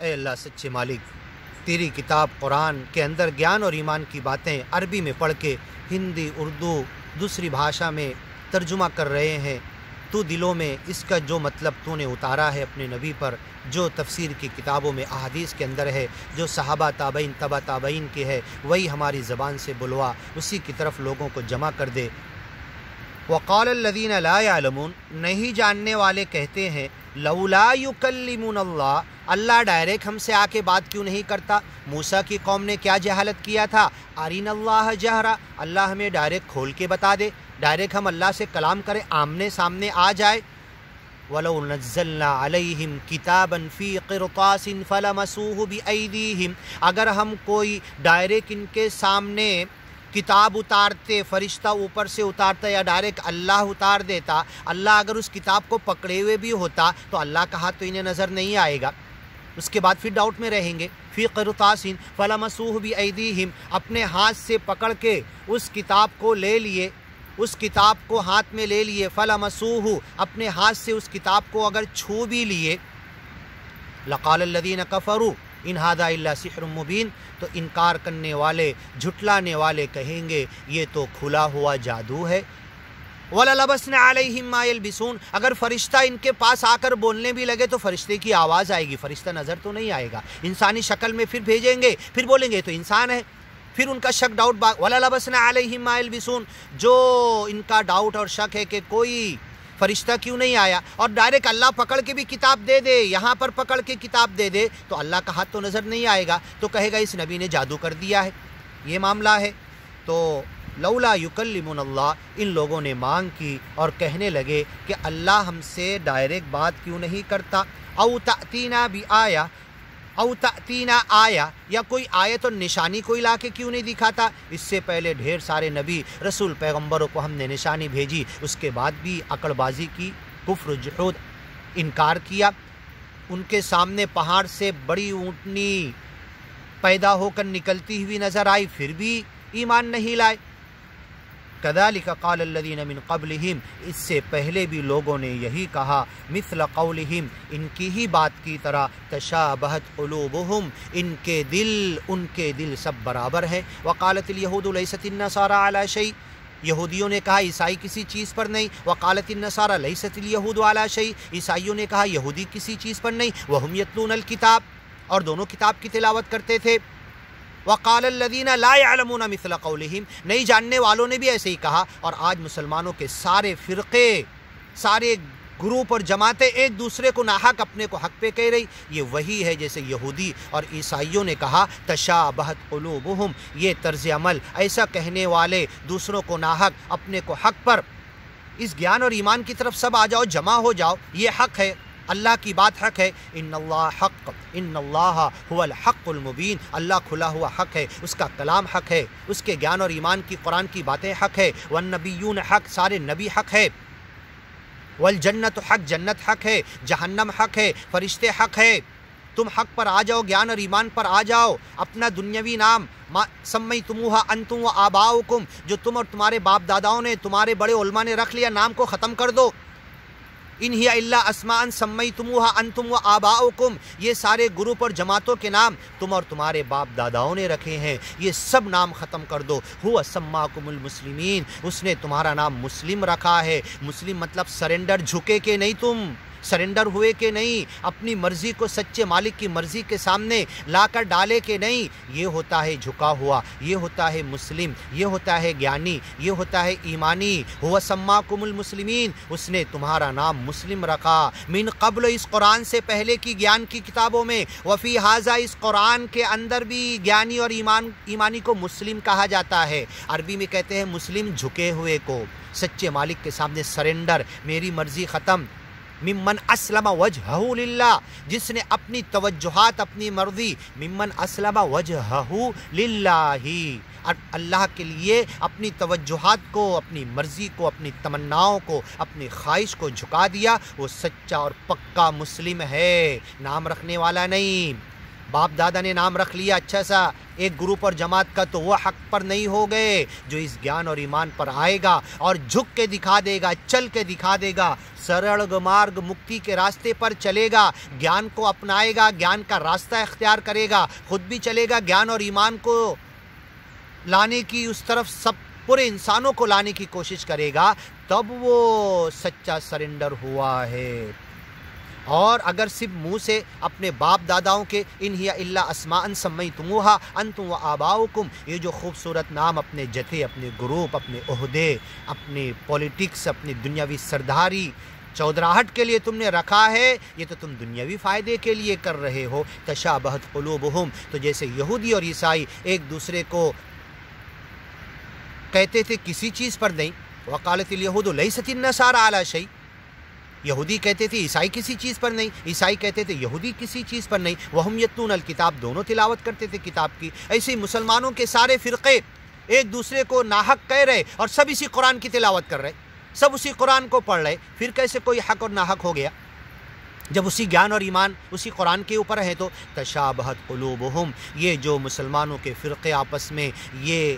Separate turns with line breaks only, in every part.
اے اللہ سچے مالک، تیری کتاب قرآن کے اندر گیان اور ایمان کی باتیں عربی میں پڑھ کے ہندی، اردو، دوسری بھاشا میں ترجمہ کر رہے ہیں۔ تو دلوں میں اس کا جو مطلب تو نے اتارا ہے اپنے نبی پر، جو تفسیر کی کتابوں میں احادیث کے اندر ہے، جو صحابہ تابعین تبع تابعین کی ہے، وہی ہماری زبان سے بلوا، اسی کی طرف لوگوں کو جمع کر دے۔ وقال الذین لا یعلمون، نہیں جاننے والے کہتے ہیں، لولا یکلمون اللہ، اللہ ڈائریکٹ ہم سے آ کے بات کیوں نہیں کرتا؟ موسیٰ کی قوم نے کیا جہالت کیا تھا؟ ارین اللہ جہرا، اللہ ہمیں ڈائریکٹ کھول کے بتا دے، ڈائریکٹ ہم اللہ سے کلام کریں، آمنے سامنے آ جائے۔ وَلَوْ نَزَّلْنَا عَلَيْهِمْ كِتَابًا فِي قِرْطَاسٍ فَلَمَسُوهُ بِأَيْدِيهِمْ، اگر ہم کوئی ڈائریکٹ ان کے سامنے کتاب اتارتے، فرشتہ اوپر سے اتارتا یا ڈائریکٹ اللہ اتار دیتا، اللہ اگر اس کتاب کو پکڑے ہوئے بھی ہوتا تو اللہ کا ہاتھ تو انہیں نظر نہیں آئے گا۔ اس کے بعد پھر ڈاؤٹ میں رہیں گے۔ فی قرطاس فلمسوہ بایدیہم، اپنے ہاتھ سے پکڑ کے اس کتاب کو لے لیے، اس کتاب کو ہاتھ میں لے لیے، فلمسوہ، اپنے ہاتھ سے اس کتاب کو اگر چھو بھی لیے، لقال الذین کفروا ان ھذا الا سحر مبین، تو انکار کرنے والے، جھٹلانے والے کہیں گے یہ تو کھلا ہوا جادو ہے۔ وَلَلَبَسْنَا عَلَيْهِمْ مَا يَلْبِسُونَ، اگر فرشتہ ان کے پاس آ کر بولنے بھی لگے تو فرشتے کی آواز آئے گی، فرشتہ نظر تو نہیں آئے گا، انسانی شکل میں پھر بھیجیں گے، پھر بولیں گے تو انسان ہے، پھر ان کا شک ڈاؤٹ وَلَلَبَسْنَا عَلَيْهِمْ مَا يَلْبِسُونَ، جو ان کا ڈاؤٹ اور شک ہے کہ کوئی فرشتہ کیوں نہیں آیا، اور ڈائریکٹ اللہ پکڑ کے بھی کتاب دے دے، یہاں پر پکڑ کے کتاب دے دے تو اللہ کا ہاتھ تو نظر نہیں آئے گا، تو کہے گا اس نبی نے جادو کر دیا ہے، یہ معاملہ ہے۔ تو لولا یکلمون اللہ، ان لوگوں نے مانگ کی اور کہنے لگے کہ اللہ ہم سے ڈائریکٹ بات کیوں نہیں کرتا، او تأتینا بآیہ، او تأتینا آیا، یا کوئی آیت اور نشانی کوئی لا کے کیوں نہیں دکھاتا؟ اس سے پہلے ڈھیر سارے نبی رسول پیغمبروں کو ہم نے نشانی بھیجی، اس کے بعد بھی عقڑ بازی کی، کفر جحود، انکار کیا۔ ان کے سامنے پہاڑ سے بڑی اونٹنی پیدا ہو کر نکلتی ہوئی نظر آئی، پھر بھی ایمان نہیں لائے۔ کذالک قال الذین من قبلہم، اس سے پہلے بھی لوگوں نے یہی کہا، مثل قولہم، ان کی ہی بات کی طرح، تشابہت قلوبہم، ان کے دل سب برابر ہیں۔ وقالت الیہود لیست النصارى علی شیء، یہودیوں نے کہا عیسائی کسی چیز پر نہیں، وقالت النصارى لیست الیہود علی شیء، عیسائیوں نے کہا یہودی کسی چیز پر نہیں، وہم یتلون الکتاب، اور دونوں کتاب کی تلاوت کرتے تھے۔ وقال الذین لا یعلمون مثل قولہم، نہیں جاننے والوں نے بھی ایسے ہی کہا، اور آج مسلمانوں کے سارے فرقے، سارے گروپ اور جماعتیں ایک دوسرے کو ناحق اپنے کو حق پہ کہہ رہی، یہ وہی ہے جیسے یہودی اور عیسائیوں نے کہا تشابہت قلوبہم، یہ طرز عمل، ایسا کہنے والے دوسروں کو ناحق اپنے کو حق پر، اس گیان اور ایمان کی طرف سب آ جاؤ، جمع ہو جاؤ، یہ حق ہے، اللہ کی بات حق ہے، ان اللہ حق، ان اللہ هو الحق المبین، اللہ کھلا ہوا حق ہے، اس کا کلام حق ہے، اس کے گیان اور ایمان کی قرآن کی باتیں حق ہے، والنبیون حق، سارے نبی حق ہے، والجنت حق، جنت حق ہے، جہنم حق ہے، فرشتے حق ہے، تم حق پر آ جاؤ، گیان اور ایمان پر آ جاؤ، اپنا دنیاوی نام سمیتموہا انتم و آباؤکم، جو تم اور تمہارے باپ داداؤں نے، تمہارے بڑے علماء نے رکھ لیا، نام کو ختم کر دو۔ ان ہی الا اسماء سمیتموہا انتم و آباؤکم، یہ سارے گروپ اور جماعتوں کے نام تم اور تمہارے باپ داداؤں نے رکھے ہیں، یہ سب نام ختم کر دو۔ ہوا سماکم المسلمین، اس نے تمہارا نام مسلم رکھا ہے، مسلم مطلب سرنڈر، جھکے کہ نہیں، تم سرنڈر ہوئے کہ نہیں، اپنی مرضی کو سچے مالک کی مرضی کے سامنے لا کر ڈالے کہ نہیں، یہ ہوتا ہے جھکا ہوا، یہ ہوتا ہے مسلم، یہ ہوتا ہے گیانی، یہ ہوتا ہے ایمانی۔ ہوا سماکم المسلمین، اس نے تمہارا نام مسلم رکھا، من قبل، اس قرآن سے پہلے کی گیان کی کتابوں میں، وفی ھذا، اس قرآن کے اندر بھی گیانی اور ایمانی کو مسلم کہا جاتا ہے، عربی میں کہتے ہیں مسلم، جھکے ہوئے کو، سچے مالک کے سامنے سرنڈر، میری مرضی ختم۔ ممن اسلم وجہہ للہ، جس نے اپنی توجہات، اپنی مرضی، ممن اسلم وجہہ للہ، اللہ کے لیے اپنی توجہات کو، اپنی مرضی کو، اپنی تمناؤں کو، اپنی خواہش کو جھکا دیا، وہ سچا اور پکا مسلم ہے، نام رکھنے والا نہیں۔ باپ دادا نے نام رکھ لیا اچھا سا، ایک گروپ اور جماعت کا، تو وہ حق پر نہیں ہو گئے۔ جو اس گیان اور ایمان پر آئے گا اور جھک کے دکھا دے گا، چل کے دکھا دے گا، سرڑ مارگ مکتی کے راستے پر چلے گا، گیان کو اپنائے گا، گیان کا راستہ اختیار کرے گا، خود بھی چلے گا، گیان اور ایمان کو لانے کی اس طرف سب پورے انسانوں کو لانے کی کوشش کرے گا، تب وہ سچا سرنڈر ہوا ہے۔ اور اگر صرف منہ سے اپنے باپ داداؤں کے ان ہی الا اسماء سمیتموہا انتم و آباؤکم، یہ جو خوبصورت نام اپنے جتھے، اپنے گروپ، اپنے عہدے، اپنے پولیٹکس، اپنی دنیاوی سرداری چودراہٹ کے لیے تم نے رکھا ہے، یہ تو تم دنیاوی فائدے کے لیے کر رہے ہو۔ تشابہت قلوبہم، تو جیسے یہودی اور عیسائی ایک دوسرے کو کہتے تھے کسی چیز پر نہیں، وقالت الیہود لیست النصارى علی شیء، یہودی کہتے تھے عیسائی کسی چیز پر نہیں، عیسائی کہتے تھے یہودی کسی چیز پر نہیں، وہم یتلون الکتاب، دونوں تلاوت کرتے تھے کتاب کی۔ ایسے ہی مسلمانوں کے سارے فرقے ایک دوسرے کو ناحق کہہ رہے اور سب اسی قرآن کی تلاوت کر رہے، سب اسی قرآن کو پڑھ رہے، پھر کیسے کوئی حق اور ناحق ہو گیا جب اسی گیان اور ایمان اسی قرآن کے اوپر ہے؟ تو تشابہت قلوبہم، یہ جو مسلمانوں کے فرقے آپس میں یہ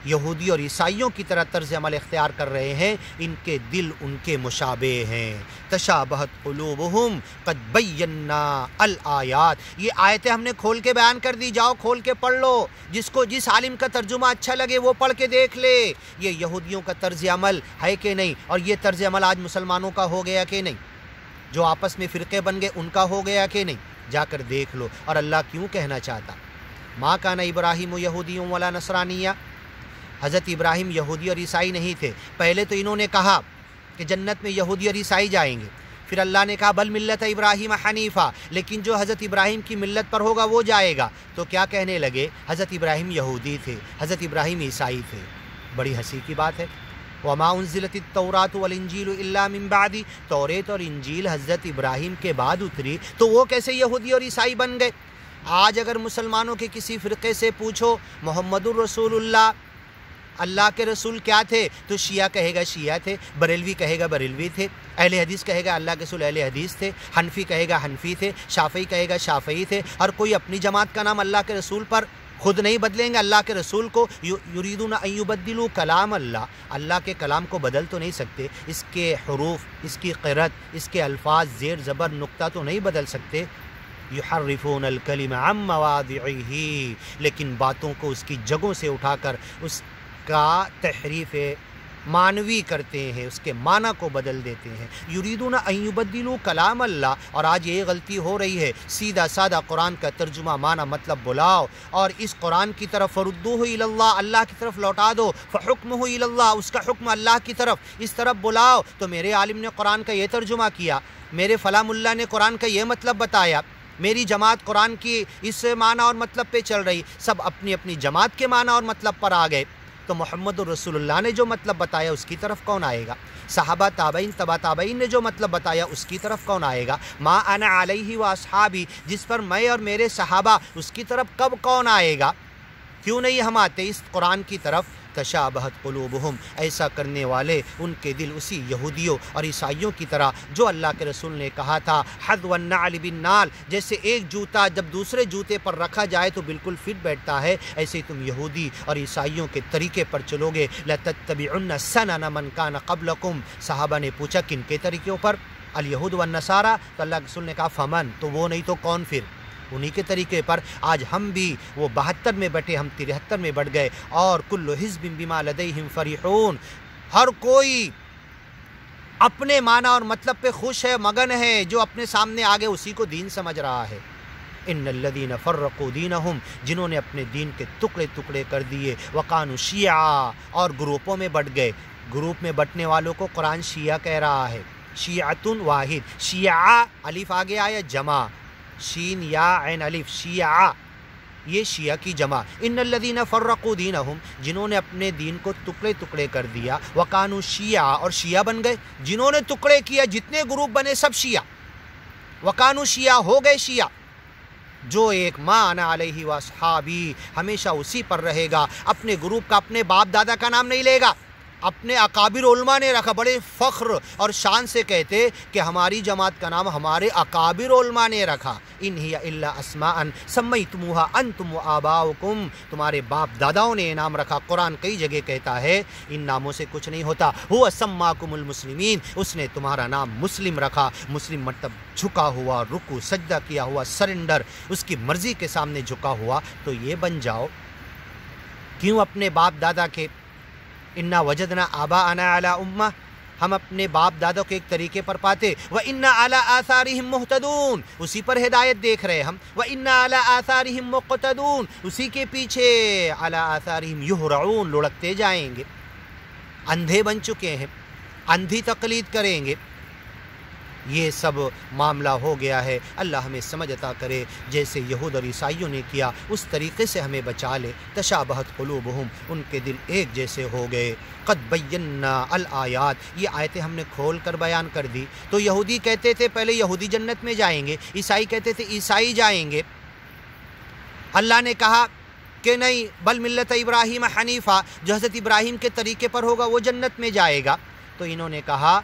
یہودی اور عیسائیوں کی طرح طرز عمل اختیار کر رہے ہیں، ان کے دل ان کے مشابہ ہیں۔ تشابہت قلوبہم قد بینا الآیات، یہ آیتیں ہم نے کھول کے بیان کر دی، جاؤ کھول کے پڑھ لو، جس عالم کا ترجمہ اچھا لگے وہ پڑھ کے دیکھ لے۔ یہ یہودیوں کا طرز عمل ہے کہ نہیں؟ اور یہ طرز عمل آج مسلمانوں کا ہو گیا کہ نہیں؟ جو آپس میں فرقے بن گئے ان کا ہو گیا کہ نہیں؟ جا کر دیکھ لو۔ اور اللہ کیوں کہنا چاہتا ما کان ابراہیم یہودی ولا نصرانیہ، حضرت ابراہیم یہودی اور عیسائی نہیں تھے۔ پہلے تو انہوں نے کہا کہ جنت میں یہودی اور عیسائی جائیں گے، پھر اللہ نے کہا بل ملت ابراہیم حنیفہ، لیکن جو حضرت ابراہیم کی ملت پر ہوگا وہ جائے گا۔ تو کیا کہنے لگے؟ حضرت ابراہیم یہودی تھے، حضرت ابراہیم عیسائی تھے۔ بڑی ہنسی کی بات ہے۔ وما انزلت التوراۃ والانجیل الا من بعد، توریت اور انجیل حضرت ابراہیم کے بعد اتری، تو وہ کیسے یہودی اور عیسائی بن گئے؟ آج اگر مسلمانوں کے کسی فرقے سے پوچھو محمد الرسول اللہ کے رسول کیا تھے، تو شیعہ کہے گا شیعہ تھے، بریلوی کہے گا بریلوی تھے، اہل حدیث کہے گا اللہ کے رسول اہل حدیث تھے، حنفی کہے گا حنفی تھے، شافعی کہے گا شافعی تھے۔ ہر کوئی اپنی جماعت کا نام اللہ کے رسول پر خود نہیں بدلیں گے، اللہ کے رسول کو یریدون ان یبدلوا کلام اللہ، اللہ کے کلام کو بدل تو نہیں سکتے، اس کے حروف، اس کی قرأت، اس کے الفاظ، زیر زبر، نقطہ تو نہیں بدل سکتے۔ یحرفون الکلم عن مواضعہ، لیکن باتوں کو اس کی جگہوں سے اٹھا کر اس کا تحریف معنوی کرتے ہیں، اس کے معنی کو بدل دیتے ہیں۔ یریدون ان یبدلوا کلام اللہ، اور آج یہ غلطی ہو رہی ہے، سیدھا سادہ قرآن کا ترجمہ معنی مطلب بلاؤ اور اس قرآن کی طرف فردوہ الی اللہ، اللہ کی طرف لوٹا دو، فحکمہ الی اللہ، اس کا حکم اللہ کی طرف، اس طرف بلاؤ۔ تو میرے عالم نے قرآن کا یہ ترجمہ کیا، میرے فلاں اللہ نے قرآن کا یہ مطلب بتایا، میری جماعت قرآن کی اس معنی اور مطلب پہ چل رہی، سب اپنی اپنی جماعت کے معنی اور مطلب پر آ گئے۔ تو محمد الرسول اللہ نے جو مطلب بتایا اس کی طرف کون آئے گا؟ صحابہ تابعین تبع تابعین نے جو مطلب بتایا اس کی طرف کون آئے گا؟ ما انا علیہ و اصحابی، جس پر میں اور میرے صحابہ، اس کی طرف کب کون آئے گا؟ کیوں نہیں ہم آتے اس قرآن کی طرف؟ تشابہت قلوبہم، ایسا کرنے والے ان کے دل اسی یہودیوں اور عیسائیوں کی طرح جو اللہ کے رسول نے کہا تھا حذو النعل بالنعل، جیسے ایک جوتا جب دوسرے جوتے پر رکھا جائے تو بالکل فٹ بیٹھتا ہے، ایسے ہی تم یہودی اور عیسائیوں کے طریقے پر چلو گے۔ لَتَتَّبِعُنَّ سَنَنَ مَنْ كَانَ قَبْلَكُمْ، صحابہ نے پوچھا کن کے طریقوں پر؟ الیہود والنصارى، تو اللہ کے رسول نے کہا فمن، تو وہ نہیں تو کون پھر؟ انہی کے طریقے پر آج ہم بھی وہ 72 میں بٹے ہم 73 میں بٹ گئے، اور کل حزب بما لدیہم فریحون، ہر کوئی اپنے معنی اور مطلب پہ خوش ہے، مگن ہے، جو اپنے سامنے آگے اسی کو دین سمجھ رہا ہے۔ ان الذین فرقوا دینہم، جنہوں نے اپنے دین کے ٹکڑے ٹکڑے کر دیے، وقانوا شیعا، اور گروپوں میں بٹ گئے۔ گروپ میں بٹنے والوں کو قرآن شیعہ کہہ رہا ہے، شیعۃ واحد، شیعہ الف آگے آیا جمع، شین یا عین الف، شیعہ یہ شیعہ کی جمع۔ ان الذین فرقوا دینہم، جنہوں نے اپنے دین کو ٹکڑے ٹکڑے کر دیا، وقانوا شیعہ، اور شیعہ بن گئے، جنہوں نے ٹکڑے کیا جتنے گروپ بنے سب شیعہ، وقانوا شیعہ ہو گئے شیعہ۔ جو ایک ما انا علیہ واصحابی، ہمیشہ اسی پر رہے گا، اپنے گروپ کا، اپنے باپ دادا کا نام نہیں لے گا، اپنے اکابر علماء نے رکھا، بڑے فخر اور شان سے کہتے کہ ہماری جماعت کا نام ہمارے اکابر علماء نے رکھا، ان ہی الا اسماء سمیتموہا انتم وآباؤکم، تمہارے باپ داداؤں نے یہ نام رکھا۔ قرآن کئی جگہ کہتا ہے ان ناموں سے کچھ نہیں ہوتا، ہوا سماکم المسلمین، اس نے تمہارا نام مسلم رکھا۔ مسلم مطلب جھکا ہوا، رکوع سجدہ کیا ہوا، سرنڈر، اس کی مرضی کے سامنے جھکا ہوا، تو یہ بن جاؤ۔ کیوں اپنے باپ دادا کے انا وجدنا آباءنا علی امہ، ہم اپنے باپ دادا کے ایک طریقے پر پاتے، وَإِنَّا عَلَىٰ آثَارِهِمْ مُهْتَدُونَ، اسی پر ہدایت دیکھ رہے ہم، وَإِنَّا عَلَىٰ آثَارِهِمْ مُقْتَدُونَ، اسی کے پیچھے عَلَىٰ آثَارِهِمْ يُهْرَعُونَ، لڑکتے جائیں گے، اندھے بن چکے ہیں، اندھی تقلید کریں گے۔ یہ سب معاملہ ہو گیا ہے، اللہ ہمیں سمجھ عطا کرے، جیسے یہود اور عیسائیوں نے کیا اس طریقے سے ہمیں بچا لے۔ تشابہت قلوبہم، ان کے دل ایک جیسے ہو گئے۔ قد بینا الآیات، یہ آیتیں ہم نے کھول کر بیان کر دی۔ تو یہودی کہتے تھے پہلے یہودی جنت میں جائیں گے، عیسائی کہتے تھے عیسائی جائیں گے۔ اللہ نے کہا کہ نہیں، بل ملت ابراہیم حنیفہ، جو حضرت ابراہیم کے طریقے پر ہوگا وہ جنت میں جائے گا۔ تو انہوں نے کہا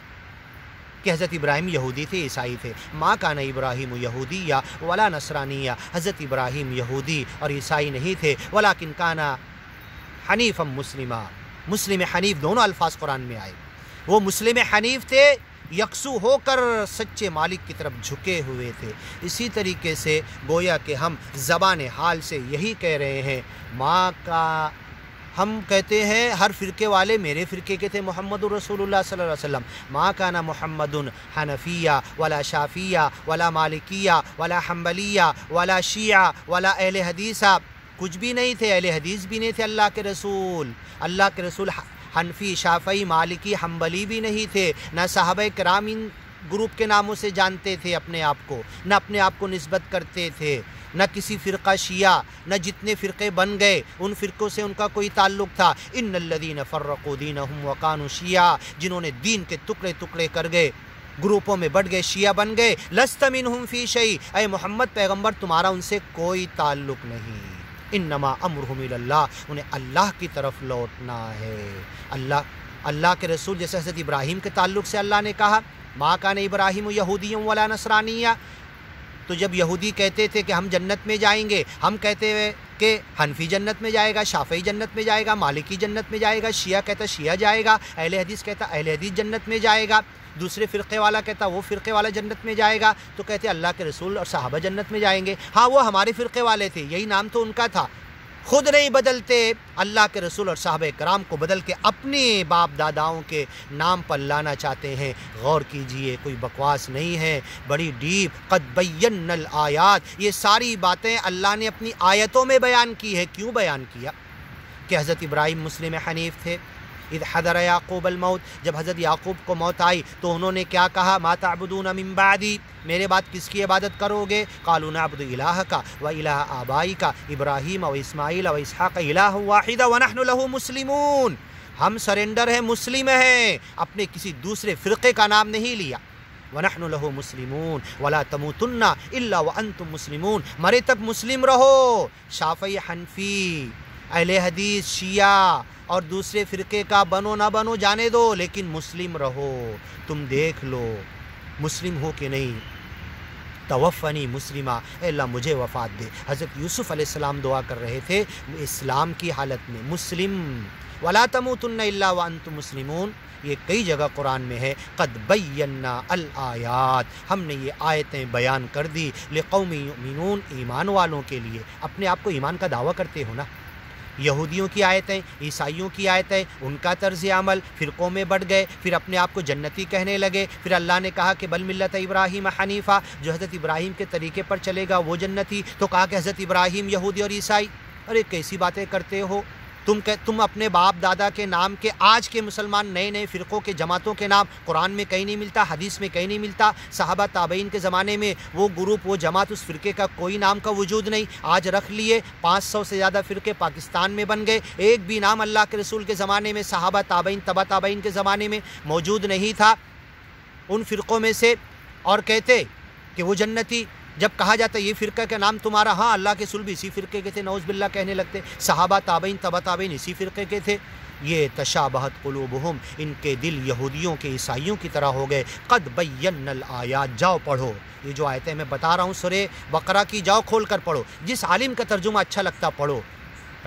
کہ حضرت ابراہیم یہودی تھے، عیسائی تھے۔ ما کان ابراہیم یہودیہ ولا نصرانیہ، حضرت ابراہیم یہودی اور عیسائی نہیں تھے، ولیکن کان حنیفا مسلما، مسلم حنیف دونوں الفاظ قرآن میں آئے۔ وہ مسلم حنیف تھے، یکسو ہو کر سچے مالک کی طرف جھکے ہوئے تھے۔ اسی طریقے سے گویا کہ ہم زبان حال سے یہی کہہ رہے ہیں، ماں کا ہم کہتے ہیں ہر فرقے والے میرے فرقے کے تھے، محمد رسول اللہ صلی اللہ علیہ وسلم، ما کان محمد حنفیہ ولا شافیہ ولا مالکیہ ولا حنبلیہ ولا شیعہ ولا اہل حدیثہ، کچھ بھی نہیں تھے، اہل حدیث بھی نہیں تھے اللہ کے رسول۔ اللہ کے رسول حنفی، شافعی، مالکی، حنبلی بھی نہیں تھے، نہ صحابہ کرام ان گروپ کے ناموں سے جانتے تھے اپنے آپ کو، نہ اپنے آپ کو نسبت کرتے تھے، نہ کسی فرقہ شیعہ، نہ جتنے فرقے بن گئے ان فرقوں سے ان کا کوئی تعلق تھا۔ ان الذین فرقوا دینہم وکانوا شیعا، جنہوں نے دین کے ٹکڑے ٹکڑے کر گئے، گروپوں میں بٹ گئے، شیعہ بن گئے۔ لست منہم فی شیء، اے محمد پیغمبر تمہارا ان سے کوئی تعلق نہیں۔ انما امرہم الی اللہ، انہیں اللہ کی طرف لوٹنا ہے۔ اللہ کے رسول جیسے حضرت ابراہیم کے تعلق سے اللہ نے کہا ما کان ابراہیم یہودی ولا نصرانیہ، تو جب یہودی کہتے تھے کہ ہم جنت میں جائیں گے، ہم کہتے ہوئے کہ حنفی جنت میں جائے گا، شافعی جنت میں جائے گا، مالکی جنت میں جائے گا، شیعہ کہتا شیعہ جائے گا، اہل حدیث کہتا اہل حدیث جنت میں جائے گا، دوسرے فرقے والا کہتا وہ فرقے والا جنت میں جائے گا، تو کہتے اللہ کے رسول اور صحابہ جنت میں جائیں گے۔ ہاں وہ ہمارے فرقے والے تھے، یہی نام تو ان کا تھا، خود نہیں بدلتے، اللہ کے رسول اور صحابہ کرام کو بدل کے اپنے باپ داداؤں کے نام پر لانا چاہتے ہیں۔ غور کیجئے، کوئی بکواس نہیں ہے، بڑی ڈیپ۔ قد بینا الآیات، یہ ساری باتیں اللہ نے اپنی آیتوں میں بیان کی ہے۔ کیوں بیان کیا؟ کہ حضرت ابراہیم مسلم حنیف تھے۔ اذ حضر یعقوب الموت، جب حضرت یعقوب کو موت آئی تو انہوں نے کیا کہا؟ ما تعبدون من بعدی، میرے بعد کس کی عبادت کرو گے؟ قالوا نعبد الہک و الہ آبائک ابراہیم و اسماعیل و اسحاق الہ واحد ونحن له مسلمون، ہم سرنڈر ہیں، مسلم ہیں، اپنے کسی دوسرے فرقے کا نام نہیں لیا۔ وَنَحْنُ لَهُ مُسْلِمُونَ وَلَا تَمُوتُنَّ إِلَّا وَأَنْتُمْ مسلمون، مرے تک مسلم رہو۔ شافعی، حنفی، اہل حدیث، شیعہ اور دوسرے فرقے کا بنو نہ بنو جانے دو، لیکن مسلم رہو۔ تم دیکھ لو مسلم ہو کہ نہیں۔ توفنی مسلمہ، اے اللہ مجھے وفات دے۔ حضرت یوسف علیہ السلام دعا کر رہے تھے اسلام کی حالت میں، مسلم۔ وَلَا تَمُوتُنَّ إِلَّا وَأَنْتُمْ مسلمون، یہ کئی جگہ قرآن میں ہے۔ قد بینا الآیات، ہم نے یہ آیتیں بیان کر دی، لقوم یؤمنون، ایمان والوں کے لیے۔ اپنے آپ کو ایمان کا دعویٰ کرتے ہو نا، یہودیوں کی آیتیں، عیسائیوں کی آیتیں، ان کا طرز عمل، فرقوں میں بڑھ گئے، پھر اپنے آپ کو جنتی کہنے لگے۔ پھر اللہ نے کہا کہ بل ملت ابراہیم حنیفہ، جو حضرت ابراہیم کے طریقے پر چلے گا وہ جنتی، تو کہا کہ حضرت ابراہیم یہودی اور عیسائی۔ ارے کیسی باتیں کرتے ہو تم اپنے باپ دادا کے نام کے، آج کے مسلمان نئے نئے فرقوں کے، جماعتوں کے نام قرآن میں کہیں نہیں ملتا، حدیث میں کہیں نہیں ملتا۔ صحابہ تابعین کے زمانے میں وہ گروپ، وہ جماعت، اس فرقے کا کوئی نام کا وجود نہیں، آج رکھ لیے 500 سے زیادہ فرقے پاکستان میں بن گئے، ایک بھی نام اللہ کے رسول کے زمانے میں، صحابہ تابعین، تبع تابعین کے زمانے میں موجود نہیں تھا ان فرقوں میں سے، اور کہتے کہ وہ جنتی۔ جب کہا جاتا ہے یہ فرقہ کا نام تمہارا، ہاں اللہ کے رسول بھی اسی فرقے کے تھے، نعوذ باللہ کہنے لگتے، صحابہ تابعین تبع تابعین اسی فرقے کے تھے۔ یہ تشابہت قلوبہم، ان کے دل یہودیوں کے عیسائیوں کی طرح ہو گئے۔ قد بینا الآیات، جاؤ پڑھو یہ جو آیتیں میں بتا رہا ہوں سورہ بقرہ کی، جاؤ کھول کر پڑھو، جس عالم کا ترجمہ اچھا لگتا پڑھو،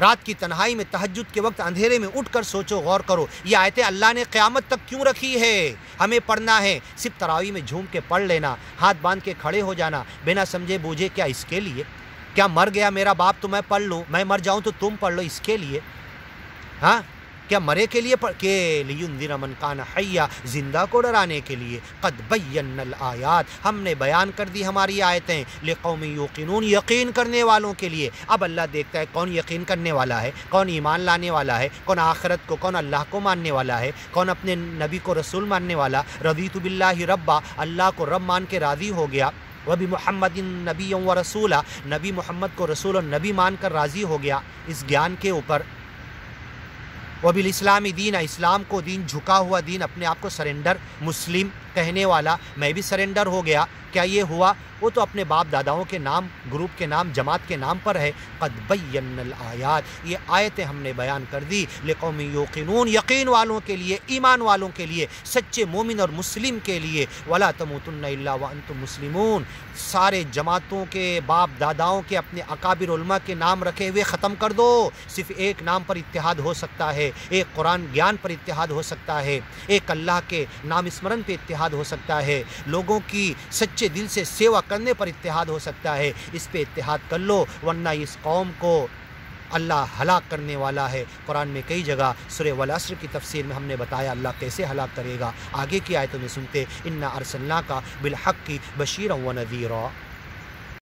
رات کی تنہائی میں تہجد کے وقت اندھیرے میں اٹھ کر سوچو، غور کرو یہ آیتیں اللہ نے قیامت تک کیوں رکھی ہے، ہمیں پڑھنا ہے۔ صرف تراویح میں جھوم کے پڑھ لینا، ہاتھ باندھ کے کھڑے ہو جانا بنا سمجھے بوجھے، کیا اس کے لیے؟ کیا مر گیا میرا باپ تو میں پڑھ لوں، میں مر جاؤں تو تم پڑھ لو، اس کے لیے؟ ہاں کیا مرے کے لیے کہ لینذر من کان حیا، زندہ کو ڈرانے کے لیے۔ قد بینا الآیات، ہم نے بیان کر دی ہماری آیتیں، لقوم یوقنون، یقین کرنے والوں کے لیے۔ اب اللہ دیکھتا ہے کون یقین کرنے والا ہے، کون ایمان لانے والا ہے، کون آخرت کو، کون اللہ کو ماننے والا ہے، کون اپنے نبی کو رسول ماننے والا۔ رضیت باللہ ربا، اللہ کو رب مان کے راضی ہو گیا، وبمحمد نبی و رسولا، نبی محمد کو رسول اور نبی مان کر راضی ہو گیا اس گیان کے اوپر۔ وبالاسلام دین، اسلام کو دین، جھکا ہوا دین، اپنے آپ کو سرنڈر مسلم کہنے والا، میں بھی سرنڈر ہو گیا۔ کیا یہ ہوا؟ وہ تو اپنے باپ داداؤں کے نام، گروپ کے نام، جماعت کے نام پر ہے۔ قد بینا الآیات، یہ آیتیں ہم نے بیان کر دی، لقوم یوقنون، یقین والوں کے لیے، ایمان والوں کے لیے، سچے مومن اور مسلم کے لیے۔ ولا تموتن الا وانتم مسلمون، سارے جماعتوں کے باپ داداؤں کے اپنے اکابر علماء کے نام رکھے ہوئے ختم کر دو۔ صرف ایک نام پر اتحاد ہو سکتا ہے، ایک قرآن گیان پر اتحاد ہو سکتا ہے، ایک اللہ کے نام اسمرن پہ اتحاد ہو سکتا ہے، لوگوں کی سچے دل سے سیوا کرنے پر اتحاد ہو سکتا ہے۔ اس پہ اتحاد کر لو، ورنہ اس قوم کو اللہ ہلاک کرنے والا ہے۔ قرآن میں کئی جگہ سورہ والعصر کی تفسیر میں ہم نے بتایا اللہ کیسے ہلاک کرے گا۔ آگے کی آیتوں میں سنتے، انا ارسلناک بالحق بشیرا و نذیرا۔